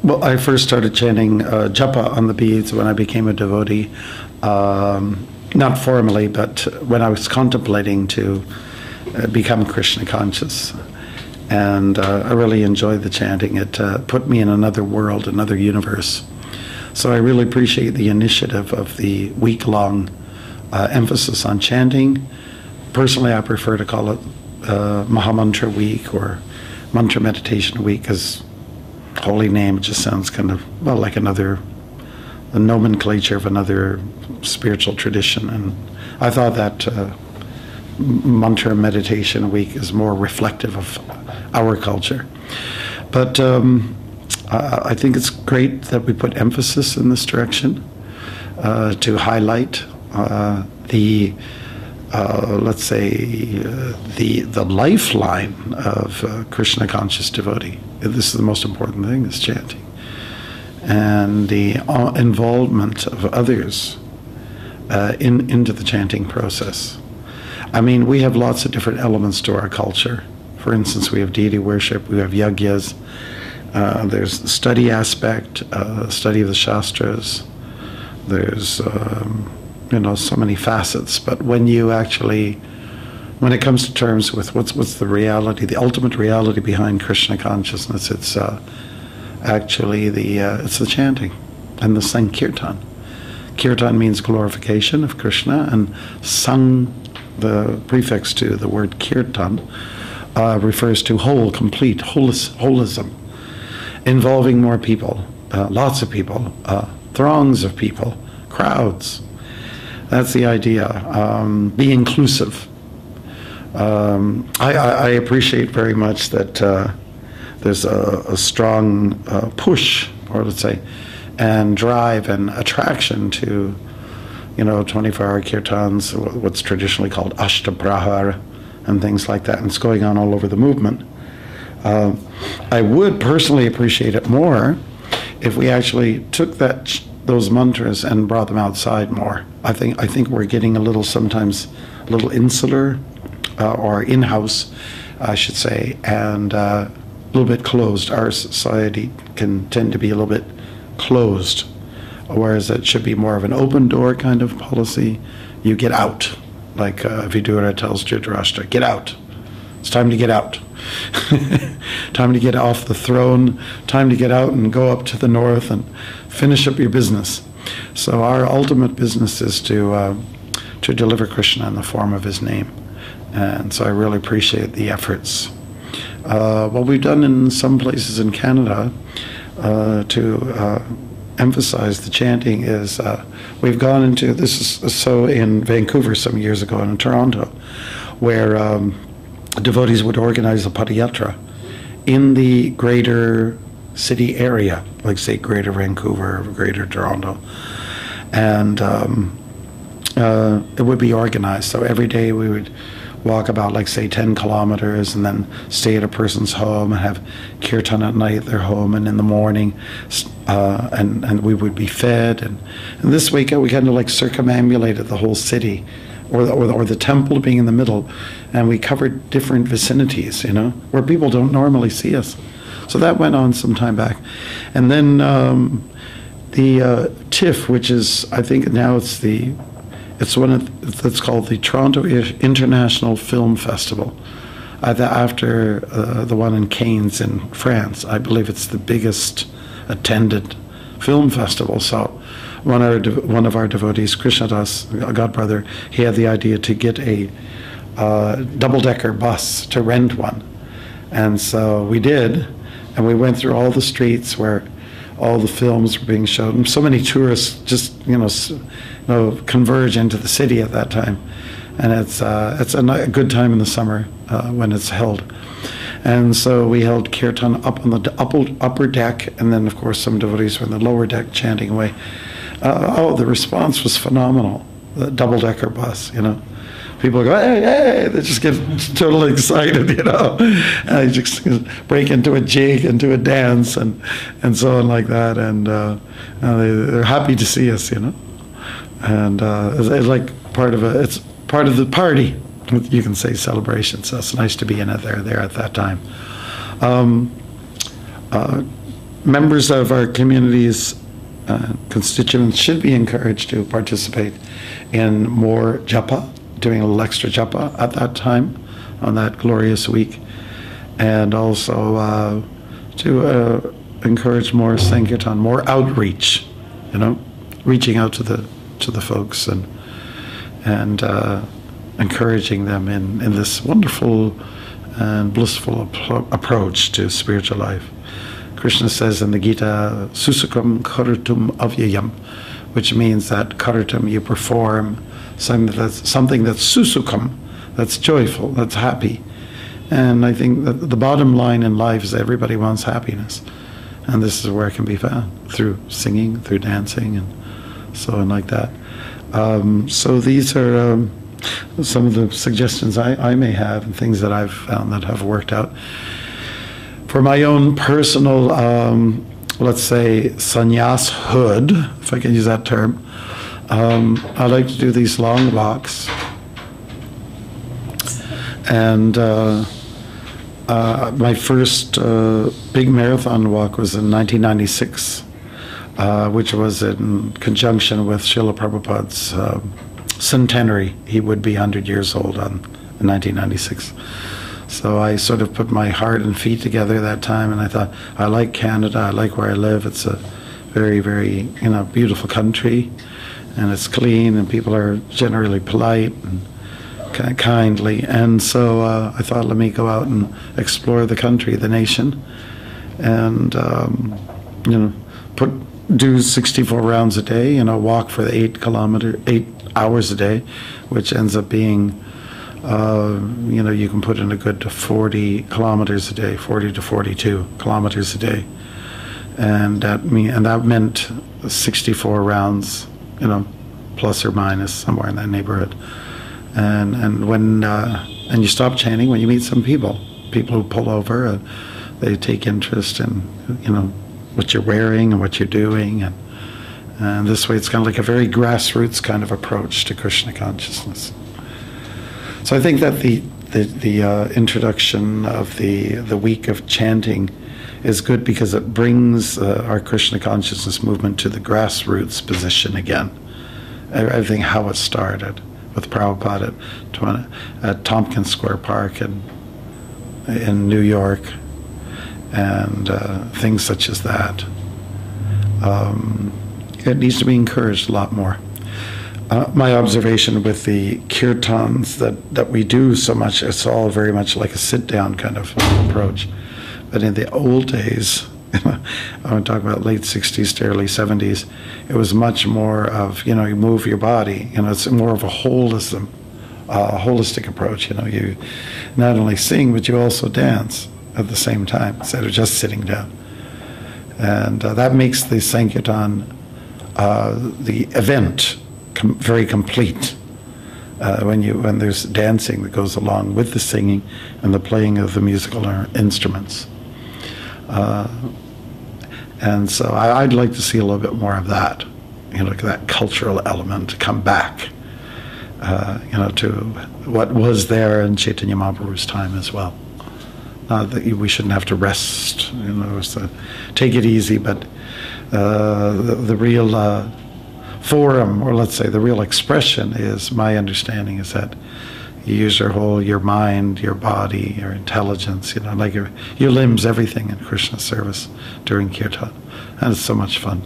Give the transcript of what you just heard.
Well, I first started chanting japa on the beads when I became a devotee. Not formally, but when I was contemplating to become Krishna conscious. And I really enjoyed the chanting. It put me in another world, another universe. So I really appreciate the initiative of the week-long emphasis on chanting. Personally, I prefer to call it Mahamantra Week or Mantra Meditation Week, because holy name just sounds kind of, well, like a nomenclature of another spiritual tradition. And I thought that Mantra Meditation Week is more reflective of our culture. But I think it's great that we put emphasis in this direction to highlight let's say, the lifeline of Krishna conscious devotee. This is the most important thing, is chanting. And the involvement of others into the chanting process. I mean, we have lots of different elements to our culture. For instance, we have deity worship, we have yagyas, there's the study aspect, study of the Shastras, there's so many facets. But when it comes to terms with what's the reality, the ultimate reality behind Krishna consciousness, it's actually it's the chanting and the Sankirtan. Kirtan means glorification of Krishna, and Sang, the prefix to the word Kirtan, refers to whole, complete, holism, involving more people, lots of people, throngs of people, crowds. That's the idea. Be inclusive. I appreciate very much that there's a strong push, or let's say, and drive and attraction to, 24-hour kirtans, what's traditionally called Ashtaprahara, and things like that. And it's going on all over the movement. I would personally appreciate it more if we actually took those mantras and brought them outside more. I think we're getting sometimes a little insular, or in-house, I should say, and a little bit closed. Our society can tend to be a little bit closed, whereas it should be more of an open door kind of policy. You get out, like Vidura tells Dhritarashtra, get out. It's time to get out. Time to get off the throne, time to get out and go up to the north and finish up your business. So our ultimate business is to deliver Krishna in the form of his name. And so I really appreciate the efforts. What we've done in some places in Canada to emphasize the chanting is we've gone into, this is so in Vancouver some years ago and in Toronto, where devotees would organize a padayatra in the greater city area, like say Greater Vancouver, Greater Toronto, and it would be organized. So every day we would walk about, like say 10 kilometers, and then stay at a person's home and have kirtan at night at their home, and in the morning, and we would be fed. And this weekend we kind of like circumambulated the whole city, or the temple being in the middle, and we covered different vicinities, where people don't normally see us. So that went on some time back. And then the TIFF, which is, I think now it's called the Toronto International Film Festival. After the one in Cannes in France, I believe it's the biggest attended film festival. So one of our devotees, Krishnadas, a godbrother, he had the idea to get a double-decker bus, to rent one. And so we did, and we went through all the streets where all the films were being shown. And so many tourists just, converge into the city at that time. And it's a good time in the summer when it's held. And so we held kirtan up on the upper deck, and then, of course, some devotees were in the lower deck chanting away. The response was phenomenal. The double-decker bus, People go, hey, hey, they just get totally excited, And they just break into a jig, into a dance, and so on like that. And they're happy to see us, And it's like it's part of the party, you can say, celebration. So it's nice to be in it there at that time. members of our community's constituents should be encouraged to participate in more japa, doing a little extra japa at that time, on that glorious week, and also to encourage more sankirtan, more outreach, reaching out to the folks and encouraging them in this wonderful and blissful approach to spiritual life. Krishna says in the Gita, Susukam karatum avyayam, which means that karatum, you perform something that's susukam, that's joyful, that's happy. And I think that the bottom line in life is everybody wants happiness. And this is where it can be found, through singing, through dancing, and so on like that. So these are some of the suggestions I may have, and things that I've found that have worked out. For my own personal, let's say, sannyashood, if I can use that term, I like to do these long walks. And my first big marathon walk was in 1996, which was in conjunction with Srila Prabhupada's centenary. He would be 100 years old in 1996. So I sort of put my heart and feet together that time, and I thought, I like Canada, I like where I live. It's a very, very, beautiful country, and it's clean, and people are generally polite and kind of kindly. And so I thought, let me go out and explore the country, the nation, and do 64 rounds a day, walk for the 8 hours a day, which ends up being you can put in a good 40 kilometers a day, 40 to 42 kilometers a day, and that meant 64 rounds, plus or minus, somewhere in that neighborhood. And when and you stop chanting when you meet some people who pull over, they take interest in what you're wearing and what you're doing, and this way it's kind of like a very grassroots kind of approach to Krishna consciousness. So I think that the introduction of the week of chanting is good, because it brings our Krishna consciousness movement to the grassroots position again. Everything how it started with Prabhupada at Tompkins Square Park in New York, and things such as that. It needs to be encouraged a lot more. My observation with the kirtans that we do so much, it's all very much like a sit-down kind of approach. But in the old days, I'm talking about late 60s to early 70s, it was much more of, you move your body. It's more of a holistic approach. You not only sing, but you also dance at the same time, instead of just sitting down. And that makes the Sankirtan, the event, very complete, when there's dancing that goes along with the singing and the playing of the musical instruments. And so I'd like to see a little bit more of that, that cultural element come back, to what was there in Chaitanya Mahaprabhu's time as well. Not that we shouldn't have to rest, so take it easy, but the real forum, or let's say the real expression, is, my understanding is that you use your mind, your body, your intelligence, like your limbs, everything in Krishna service during kirtan. And it's so much fun.